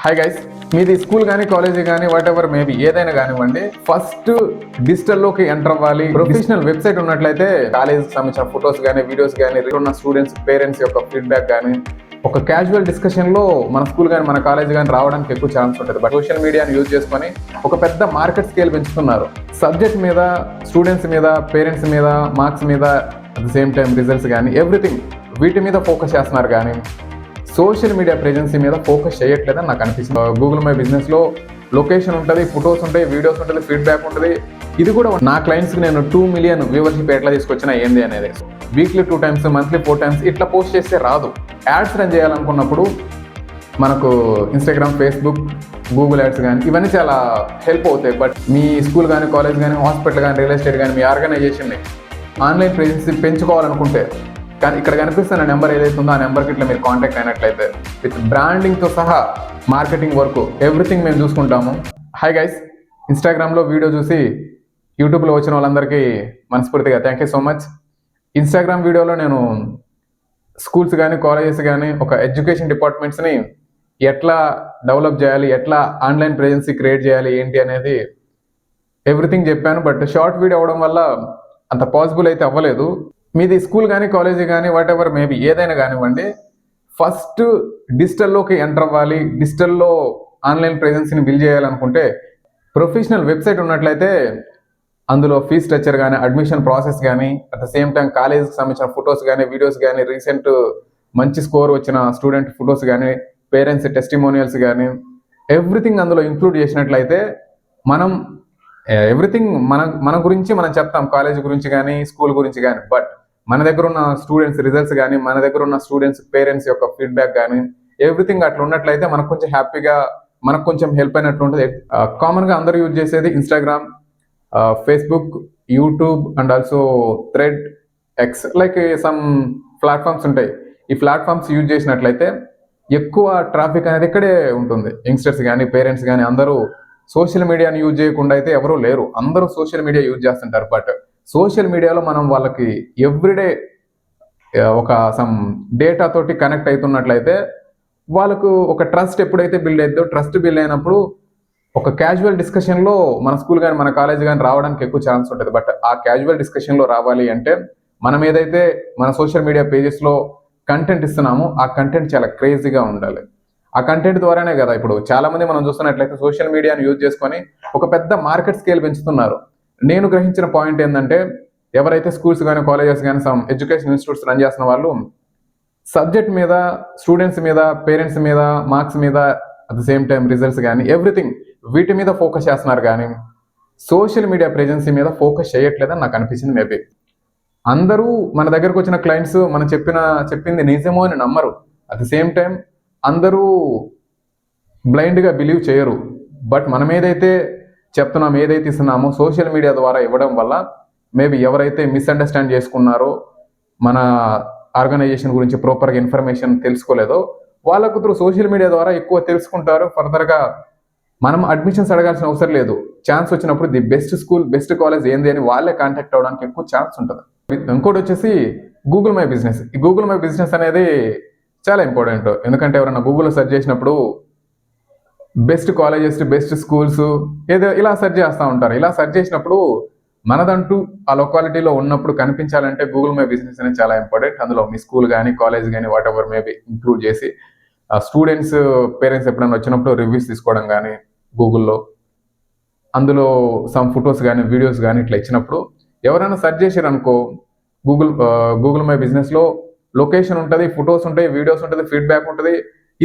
Hi guys, మీది school కానీ college కానీ వాట్ ఎవర్ మేబీ ఏదైనా కానివ్వండి, ఫస్ట్ డిజిటల్లోకి ఎంటర్ అవ్వాలి. ప్రొఫెషనల్ వెబ్సైట్ ఉన్నట్లయితే కాలేజ్ సంబంధించిన ఫొటోస్ కానీ వీడియోస్ కానీ ఉన్న స్టూడెంట్స్ పేరెంట్స్ యొక్క ఫీడ్బ్యాక్ కానీ ఒక క్యాజువల్ డిస్కషన్ లో మన స్కూల్ కానీ మన కాలేజ్ కానీ రావడానికి ఎక్కువ ఛాన్స్ ఉంటుంది. బట్ సోషల్ మీడియాని యూజ్ చేసుకొని ఒక పెద్ద మార్కెట్ స్కేల్ పెంచుతున్నారు. సబ్జెక్ట్ మీద, స్టూడెంట్స్ మీద, పేరెంట్స్ మీద, మార్క్స్ మీద, at the same time results కానీ ఎవ్రీథింగ్ వీటి మీద ఫోకస్ చేస్తున్నారు. కానీ సోషల్ మీడియా ప్రెజెన్సీ మీద ఫోకస్ చేయట్లేదని నాకు అనిపిస్తుంది. గూగుల్ మై బిజినెస్లో లొకేషన్ ఉంటుంది, ఫొటోస్ ఉంటాయి, వీడియోస్ ఉంటుంది, ఫీడ్బ్యాక్ ఉంటుంది. ఇది కూడా నా క్లయింట్స్కి నేను 2 మిలియన్ వ్యూవర్షిప్ ఎట్లా తీసుకొచ్చినా ఏంది అనేది వీక్లీ 2 టైమ్స్, మంత్లీ 4 టైమ్స్ ఇట్లా పోస్ట్ చేస్తే రాదు. యాడ్స్ రన్ చేయాలనుకున్నప్పుడు మనకు ఇన్స్టాగ్రామ్, ఫేస్బుక్, గూగుల్ యాడ్స్ కానీ ఇవన్నీ చాలా హెల్ప్ అవుతాయి. బట్ మీ స్కూల్ కానీ, కాలేజ్ కానీ, హాస్పిటల్ కానీ, రియల్ ఎస్టేట్ కానీ, మీ ఆర్గనైజేషన్ని ఆన్లైన్ ప్రెజెన్సీ పెంచుకోవాలనుకుంటే కానీ ఇక్కడ కనిపిస్తున్న నెంబర్ ఏదైతే ఉందో ఆ నెంబర్కి ఇట్లా మీరు కాంటాక్ట్ అయినట్లయితే విత్ బ్రాండింగ్తో సహా మార్కెటింగ్ వర్క్ ఎవ్రీథింగ్ మేము చూసుకుంటాము. హాయ్ గైస్, ఇన్స్టాగ్రామ్లో వీడియో చూసి యూట్యూబ్లో వచ్చిన వాళ్ళందరికీ మనస్ఫూర్తిగా thank you so much. Instagram వీడియోలో నేను స్కూల్స్ కానీ, కాలేజెస్ కానీ, ఒక ఎడ్యుకేషన్ డిపార్ట్మెంట్స్ని ఎట్లా డెవలప్ చేయాలి, ఎట్లా ఆన్లైన్ ప్రెజెన్సీ క్రియేట్ చేయాలి ఏంటి అనేది ఎవ్రీథింగ్ చెప్పాను. బట్ షార్ట్ వీడియో అవ్వడం వల్ల అంత పాసిబుల్ అయితే అవ్వలేదు. మీది స్కూల్ కానీ, కాలేజీ కానీ, వాట్ ఎవర్ మేబీ ఏదైనా కానివ్వండి, ఫస్ట్ డిజిటల్లోకి ఎంటర్ అవ్వాలి. డిజిటల్లో ఆన్లైన్ ప్రెజెన్సీని బిల్డ్ చేయాలనుకుంటే ప్రొఫెషనల్ వెబ్సైట్ ఉన్నట్లయితే అందులో ఫీ స్ట్రక్చర్ కానీ, అడ్మిషన్ ప్రాసెస్ కానీ, అట్ ద సేమ్ టైం కాలేజ్కి సంబంధించిన ఫొటోస్ కానీ, వీడియోస్ కానీ, రీసెంట్ మంచి స్కోర్ వచ్చిన స్టూడెంట్ ఫొటోస్ కానీ, పేరెంట్స్ టెస్టిమోనియల్స్ కానీ ఎవ్రీథింగ్ అందులో ఇంక్లూడ్ చేసినట్లయితే మనం ఎవ్రీథింగ్ మన గురించి మనం చెప్తాం, కాలేజ్ గురించి కానీ, స్కూల్ గురించి కానీ. బట్ మన దగ్గర ఉన్న స్టూడెంట్స్ రిజల్ట్స్ కానీ, మన దగ్గర ఉన్న స్టూడెంట్స్ పేరెంట్స్ యొక్క ఫీడ్బ్యాక్ కానీ ఎవ్రీథింగ్ అట్లా ఉన్నట్లయితే మనకు కొంచెం హ్యాపీగా, మనకు కొంచెం హెల్ప్ అయినట్లు ఉంటుంది. కామన్గా అందరూ యూజ్ చేసేది Instagram, Facebook, YouTube and also thread, X, like some platforms ఉంటాయి. ఈ ప్లాట్ఫామ్స్ యూజ్ చేసినట్లయితే ఎక్కువ ట్రాఫిక్ అనేది ఇక్కడే ఉంటుంది. యంగ్స్టర్స్ కానీ, పేరెంట్స్ కానీ అందరూ సోషల్ మీడియాని యూజ్ చేయకుండా అయితే ఎవరూ లేరు. అందరూ సోషల్ మీడియా యూజ్ చేస్తుంటారు. బట్ సోషల్ మీడియాలో మనం వాళ్ళకి ఎవ్రీడే ఒక సమ్ డేటా తోటి కనెక్ట్ అవుతున్నట్లయితే వాళ్ళకు ఒక ట్రస్ట్ ఎప్పుడైతే బిల్డ్ అవుతుందో, ట్రస్ట్ బిల్డ్ అయినప్పుడు ఒక క్యాజువల్ డిస్కషన్లో మన స్కూల్ కానీ, మన కాలేజ్ కానీ రావడానికి ఎక్కువ ఛాన్స్ ఉంటుంది. బట్ ఆ క్యాజువల్ డిస్కషన్లో రావాలి అంటే మనం ఏదైతే మన సోషల్ మీడియా పేజెస్లో కంటెంట్ ఇస్తున్నామో ఆ కంటెంట్ చాలా క్రేజీగా ఉండాలి. ఆ కంటెంట్ ద్వారానే కదా ఇప్పుడు చాలా మంది మనం చూస్తున్నట్లయితే సోషల్ మీడియాని యూజ్ చేసుకొని ఒక పెద్ద మార్కెట్ స్కేల్ పెంచుతున్నారు. నేను గ్రహించిన పాయింట్ ఏంటంటే, ఎవరైతే స్కూల్స్ కానీ, కాలేజెస్ కానీ, సమ్ ఎడ్యుకేషన్ ఇన్స్టిట్యూట్స్ రన్ చేస్తున్న వాళ్ళు సబ్జెక్ట్ మీద, స్టూడెంట్స్ మీద, పేరెంట్స్ మీద, మార్క్స్ మీద, at the same time results కానీ ఎవ్రీథింగ్ వీటి మీద ఫోకస్ చేస్తున్నారు. కానీ సోషల్ మీడియా ప్రెజెన్సీ మీద ఫోకస్ చేయట్లేదని నాకు అనిపించింది. మేబీ అందరూ మన దగ్గరకు వచ్చిన క్లయింట్స్ మనం చెప్పింది నిజమో అని నమ్మరు. అట్ ద సేమ్ టైం అందరూ బ్లైండ్గా బిలీవ్ చేయరు. బట్ మనం ఏదైతే చెప్తున్నాం, ఏదైతే ఇస్తున్నామో సోషల్ మీడియా ద్వారా ఇవ్వడం వల్ల మేబీ ఎవరైతే మిస్అండర్స్టాండ్ చేసుకున్నారో, మన ఆర్గనైజేషన్ గురించి ప్రాపర్గా ఇన్ఫర్మేషన్ తెలుసుకోలేదో వాళ్ళకు త్రూ సోషల్ మీడియా ద్వారా ఎక్కువ తెలుసుకుంటారు. ఫర్దర్గా మనం అడ్మిషన్స్ అడగాల్సిన అవసరం లేదు. ఛాన్స్ వచ్చినప్పుడు the best school, best college ఏంది అని వాళ్ళే కాంటాక్ట్ అవ్వడానికి ఎక్కువ ఛాన్స్ ఉంటుంది. ఇంకోటి వచ్చేసి గూగుల్ మై బిజినెస్. ఈ గూగుల్ మై బిజినెస్ అనేది చాలా ఇంపార్టెంట్. ఎందుకంటే ఎవరైనా గూగుల్లో సెర్చ్ చేసినప్పుడు బెస్ట్ కాలేజెస్, బెస్ట్ స్కూల్స్ ఏదో ఇలా సెర్చ్ చేస్తూ ఉంటారు. ఇలా సెర్చ్ చేసినప్పుడు మనదంటూ ఆ లొకాలిటీలో ఉన్నప్పుడు కనిపించాలంటే గూగుల్ మై బిజినెస్ అనేది చాలా ఇంపార్టెంట్. అందులో మీ స్కూల్ కానీ, కాలేజ్ కానీ, వాట్ ఎవర్ మేబీ ఇంక్లూడ్ చేసి స్టూడెంట్స్, పేరెంట్స్ ఎప్పుడైనా వచ్చినప్పుడు రివ్యూస్ తీసుకోవడం కానీ గూగుల్లో, అందులో సమ్ ఫొటోస్ కానీ, వీడియోస్ కానీ ఇట్లా ఇచ్చినప్పుడు ఎవరైనా సెర్చ్ చేశారు అనుకో, గూగుల్ మై బిజినెస్లో లొకేషన్ ఉంటుంది, ఫొటోస్ ఉంటాయి, వీడియోస్ ఉంటుంది, ఫీడ్బ్యాక్ ఉంటుంది.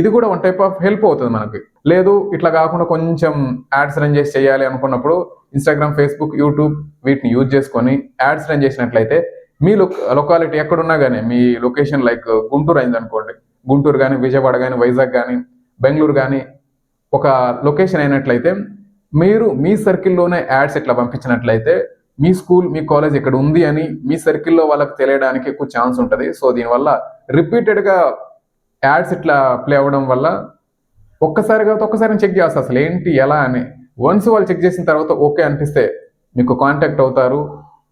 ఇది కూడా వన్ టైప్ ఆఫ్ హెల్ప్ అవుతుంది మనకి. లేదు ఇట్లా కాకుండా కొంచెం యాడ్స్ రన్ చేసి చేయాలి అనుకున్నప్పుడు ఇన్స్టాగ్రామ్, ఫేస్బుక్, యూట్యూబ్ వీటిని యూజ్ చేసుకొని యాడ్స్ రన్ చేసినట్లయితే మీ లొకాలిటీ ఎక్కడున్నా కానీ, మీ లొకేషన్ లైక్ గుంటూరు అయింది అనుకోండి, గుంటూరు కానీ, విజయవాడ కానీ, వైజాగ్ కానీ, బెంగళూరు కానీ ఒక లొకేషన్ అయినట్లయితే మీరు మీ సర్కిల్లోనే యాడ్స్ ఇట్లా పంపించినట్లయితే మీ స్కూల్, మీ కాలేజ్ ఇక్కడ ఉంది అని మీ సర్కిల్లో వాళ్ళకి తెలియడానికి ఎక్కువ ఛాన్స్ ఉంటుంది. సో దీనివల్ల రిపీటెడ్గా యాడ్స్ ఇట్లా ప్లే అవ్వడం వల్ల ఒక్కసారి చెక్ చేస్తారు అసలు ఏంటి ఎలా అని. వన్స్ వాళ్ళు చెక్ చేసిన తర్వాత ఓకే అనిపిస్తే మీకు కాంటాక్ట్ అవుతారు.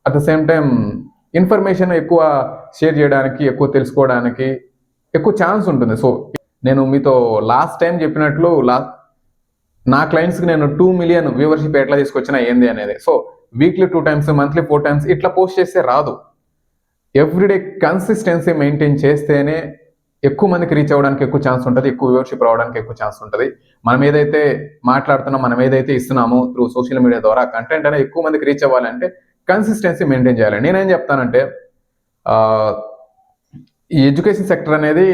At the same time information ఎక్కువ షేర్ చేయడానికి, ఎక్కువ తెలుసుకోవడానికి ఎక్కువ ఛాన్స్ ఉంటుంది. సో నేను మీతో లాస్ట్ టైం చెప్పినట్లు నా క్లయింట్స్కి నేను 2 మిలియన్ వ్యూవర్షిప్ ఎట్లా తీసుకొచ్చినా ఏంది అనేది. So weekly 2 times, monthly 4 times ఇట్లా పోస్ట్ చేస్తే రాదు. ఎవ్రీడే కన్సిస్టెన్సీ మెయింటైన్ చేస్తేనే ఎక్కువ మందికి రీచ్ అవ్వడానికి ఎక్కువ ఛాన్స్ ఉంటుంది, ఎక్కువ వ్యూవర్షిప్ రావడానికి ఎక్కువ ఛాన్స్ ఉంటుంది. మనం ఏదైతే మాట్లాడుతున్నాం, మనం ఏదైతే ఇస్తున్నామో త్రూ సోషల్ మీడియా ద్వారా కంటెంట్ అనేది ఎక్కువ మందికి రీచ్ అవ్వాలంటే కన్సిస్టెన్సీ మెయింటైన్ చేయాలి. నేనేం చెప్తానంటే ఈ ఎడ్యుకేషన్ సెక్టర్ అనేది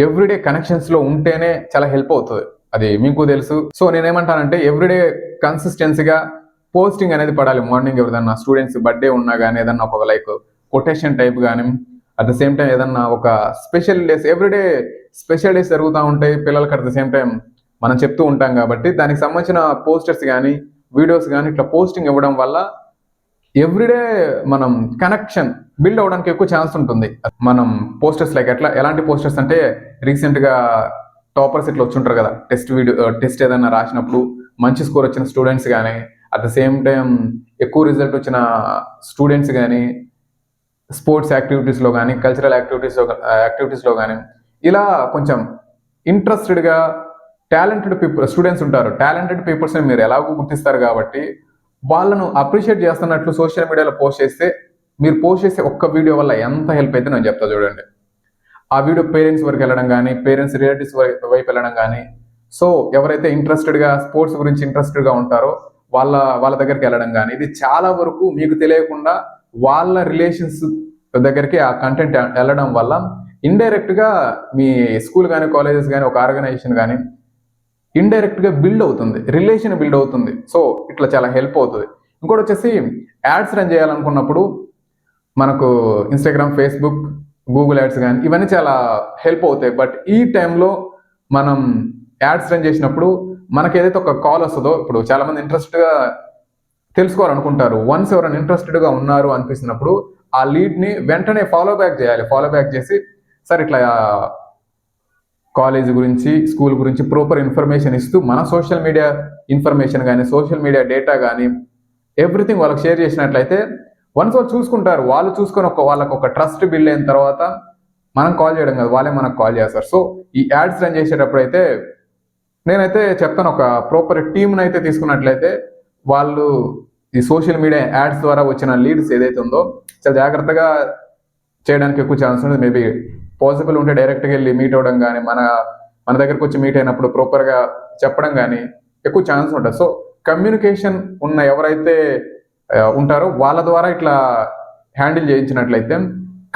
ఎవ్రీడే కనెక్షన్స్లో ఉంటేనే చాలా హెల్ప్ అవుతుంది, అది మీకు తెలుసు. సో నేనేమంటానంటే ఎవ్రీడే కన్సిస్టెన్సీగా పోస్టింగ్ అనేది పడాలి. మార్నింగ్ ఏదన్నా స్టూడెంట్స్ బర్త్డే ఉన్నా కానీ ఏదన్నా ఒక లైక్ కొటేషన్ టైప్ కానీ, అట్ ద సేమ్ టైం ఏదన్నా ఒక special days, everyday special days జరుగుతూ ఉంటాయి పిల్లలకి. అట్ ద సేమ్ టైం మనం చెప్తూ ఉంటాం కాబట్టి దానికి సంబంధించిన పోస్టర్స్ కానీ వీడియోస్ కానీ ఇట్లా పోస్టింగ్ ఇవ్వడం వల్ల ఎవ్రీడే మనం కనెక్షన్ బిల్డ్ అవ్వడానికి ఎక్కువ ఛాన్స్ ఉంటుంది. మనం పోస్టర్స్ లైక్ ఎలాంటి పోస్టర్స్ అంటే రీసెంట్గా టాపర్స్ ఇట్లా వచ్చుంటారు కదా, టెస్ట్ ఏదైనా రాసినప్పుడు మంచి స్కోర్ వచ్చిన స్టూడెంట్స్ కానీ, అట్ ద సేమ్ టైం ఎక్కువ రిజల్ట్ వచ్చిన స్టూడెంట్స్ కానీ, స్పోర్ట్స్ యాక్టివిటీస్లో కానీ, కల్చరల్ యాక్టివిటీస్లో కానీ, ఇలా కొంచెం ఇంట్రెస్టెడ్గా టాలెంటెడ్ స్టూడెంట్స్ ఉంటారు. టాలెంటెడ్ పీపుల్స్ని మీరు ఎలాగో గుర్తిస్తారు కాబట్టి వాళ్ళను అప్రిషియేట్ చేస్తున్నట్లు సోషల్ మీడియాలో పోస్ట్ చేస్తే, మీరు పోస్ట్ చేసే ఒక్క వీడియో వల్ల ఎంత హెల్ప్ అయితే నేను చెప్తా చూడండి. ఆ వీడియో పేరెంట్స్ వరకు వెళ్ళడం కానీ, పేరెంట్స్ రిలేటివ్స్ వైపు వెళ్ళడం కానీ, సో ఎవరైతే ఇంట్రెస్టెడ్గా స్పోర్ట్స్ గురించి ఇంట్రెస్టెడ్గా ఉంటారో వాళ్ళ దగ్గరికి వెళ్ళడం కానీ, ఇది చాలా వరకు మీకు తెలియకుండా వాళ్ళ రిలేషన్స్ దగ్గరికి ఆ కంటెంట్ వెళ్ళడం వల్ల ఇండైరెక్ట్గా మీ స్కూల్ కానీ, కాలేజెస్ కానీ, ఒక ఆర్గనైజేషన్ కానీ ఇండైరెక్ట్గా బిల్డ్ అవుతుంది, రిలేషన్ బిల్డ్ అవుతుంది. సో ఇట్లా చాలా హెల్ప్ అవుతుంది. ఇంకోటి వచ్చేసి యాడ్స్ రన్ చేయాలనుకున్నప్పుడు మనకు ఇన్స్టాగ్రామ్, ఫేస్బుక్, గూగుల్ యాడ్స్ కానీ ఇవన్నీ చాలా హెల్ప్ అవుతాయి. బట్ ఈ టైంలో మనం యాడ్స్ రన్ చేసినప్పుడు మనకి ఏదైతే ఒక కాల్ వస్తుందో, ఇప్పుడు చాలా మంది ఇంట్రెస్ట్గా తెలుసుకోవాలనుకుంటారు. వన్స్ ఎవరైనా ఇంట్రెస్టెడ్గా ఉన్నారు అనిపిస్తున్నప్పుడు ఆ లీడ్ని వెంటనే ఫాలో బ్యాక్ చేయాలి. ఫాలో బ్యాక్ చేసి సార్ ఇట్లా కాలేజ్ గురించి, స్కూల్ గురించి ప్రాపర్ ఇన్ఫర్మేషన్ ఇస్తూ మన సోషల్ మీడియా ఇన్ఫర్మేషన్ కానీ, సోషల్ మీడియా డేటా కానీ ఎవ్రీథింగ్ వాళ్ళకి షేర్ చేసినట్లయితే వన్స్ వాళ్ళు చూసుకుంటారు. వాళ్ళు చూసుకొని వాళ్ళకి ఒక ట్రస్ట్ బిల్డ్ అయిన తర్వాత మనం కాల్ చేయడం కాదు, వాళ్ళే మనకు కాల్ చేస్తారు. సో ఈ యాడ్స్ రన్ చేసేటప్పుడు అయితే నేనైతే చెప్తాను, ఒక ప్రాపర్ టీమ్ని అయితే తీసుకున్నట్లయితే వాళ్ళు ఈ సోషల్ మీడియా యాడ్స్ ద్వారా వచ్చిన లీడ్స్ ఏదైతే ఉందో చాలా జాగ్రత్తగా చేయడానికి ఎక్కువ ఛాన్స్ ఉంటుంది. మేబీ పాసిబుల్ ఉంటే డైరెక్ట్గా వెళ్ళి మీట్ అవ్వడం కానీ, మన దగ్గరకు వచ్చి మీట్ అయినప్పుడు ప్రాపర్గా చెప్పడం కానీ ఎక్కువ ఛాన్స్ ఉంటుంది. సో కమ్యూనికేషన్ ఉన్న ఎవరైతే ఉంటారో వాళ్ళ ద్వారా ఇట్లా హ్యాండిల్ చేయించినట్లయితే,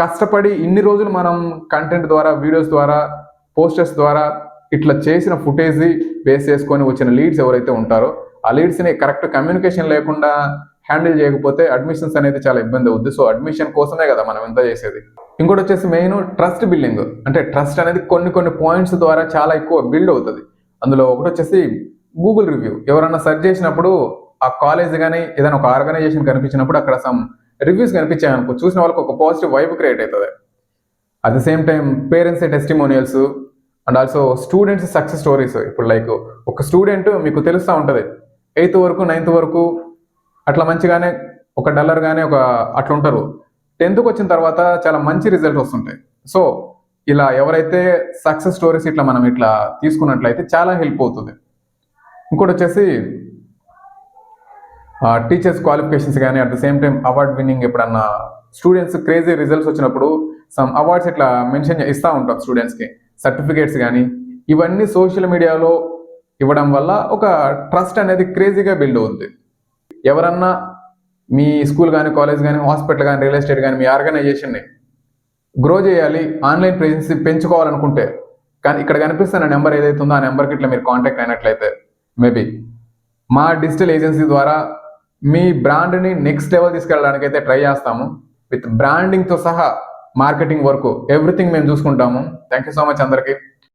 కష్టపడి ఇన్ని రోజులు మనం కంటెంట్ ద్వారా, వీడియోస్ ద్వారా, పోస్టర్స్ ద్వారా ఇట్లా చేసిన ఫుటేజ్ బేస్ చేసుకొని వచ్చిన లీడ్స్ ఎవరైతే ఉంటారో ఆ లీడ్స్ని కరెక్ట్ కమ్యూనికేషన్ లేకుండా హ్యాండిల్ చేయకపోతే అడ్మిషన్స్ అనేది చాలా ఇబ్బంది అవుద్ది. సో అడ్మిషన్ కోసమే కదా మనం ఎంత చేసేది. ఇంకోటి వచ్చేసి మెయిన్ ట్రస్ట్ బిల్డింగ్. అంటే ట్రస్ట్ అనేది కొన్ని పాయింట్స్ ద్వారా చాలా ఎక్కువ బిల్డ్ అవుతుంది. అందులో ఒకటి వచ్చేసి గూగుల్ రివ్యూ. ఎవరన్నా సెర్చ్ చేసినప్పుడు ఆ కాలేజ్ కానీ ఏదైనా ఒక ఆర్గనైజేషన్ కనిపించినప్పుడు అక్కడ సమ్ రివ్యూస్ కనిపించాయనుకో, చూసిన వాళ్ళకి ఒక పాజిటివ్ వైబ్ క్రియేట్ అవుతుంది. At the same time parents testimonials and also students success stories. ఇప్పుడు లైక్ ఒక స్టూడెంట్ మీకు తెలుస్తూ ఉంటుంది 8th వరకు 9th వరకు అట్లా మంచిగానే ఒక డల్లర్ కానీ అట్లా ఉంటారు. 10th వచ్చిన తర్వాత చాలా మంచి రిజల్ట్ వస్తుంటాయి. సో ఇలా ఎవరైతే సక్సెస్ స్టోరీస్ ఇట్లా మనం ఇట్లా తీసుకున్నట్లయితే చాలా హెల్ప్ అవుతుంది. ఇంకోటి వచ్చేసి టీచర్స్ క్వాలిఫికేషన్స్ కానీ, at the same time award winning. ఎప్పుడన్నా స్టూడెంట్స్ క్రేజీ రిజల్ట్స్ వచ్చినప్పుడు సమ్ అవార్డ్స్ ఇట్లా మెన్షన్ ఇస్తూ ఉంటాం స్టూడెంట్స్కి, సర్టిఫికేట్స్ కానీ. ఇవన్నీ సోషల్ మీడియాలో ఇవ్వడం వల్ల ఒక ట్రస్ట్ అనేది క్రేజీగా బిల్డ్ అవుతుంది. ఎవరన్నా మీ స్కూల్ కానీ, కాలేజ్ కానీ, హాస్పిటల్ కానీ, రియల్ ఎస్టేట్ కానీ మీ ఆర్గనైజేషన్ని గ్రో చేయాలి, ఆన్లైన్ ప్రెజెన్స్ పెంచుకోవాలనుకుంటే, కానీ ఇక్కడ కనిపిస్తున్న నెంబర్ ఏదైతే ఉందో ఆ నెంబర్కి ఇట్లా మీరు కాంటాక్ట్ అయినట్లయితే మేబీ మా డిజిటల్ ఏజెన్సీ ద్వారా మీ బ్రాండ్ని నెక్స్ట్ లెవెల్ తీసుకెళ్ళడానికి అయితే ట్రై చేస్తాము. విత్ బ్రాండింగ్తో సహా మార్కెటింగ్ వరకు ఎవ్రీథింగ్ మేము చూసుకుంటాము. థ్యాంక్ యూ సో మచ్ అందరికీ.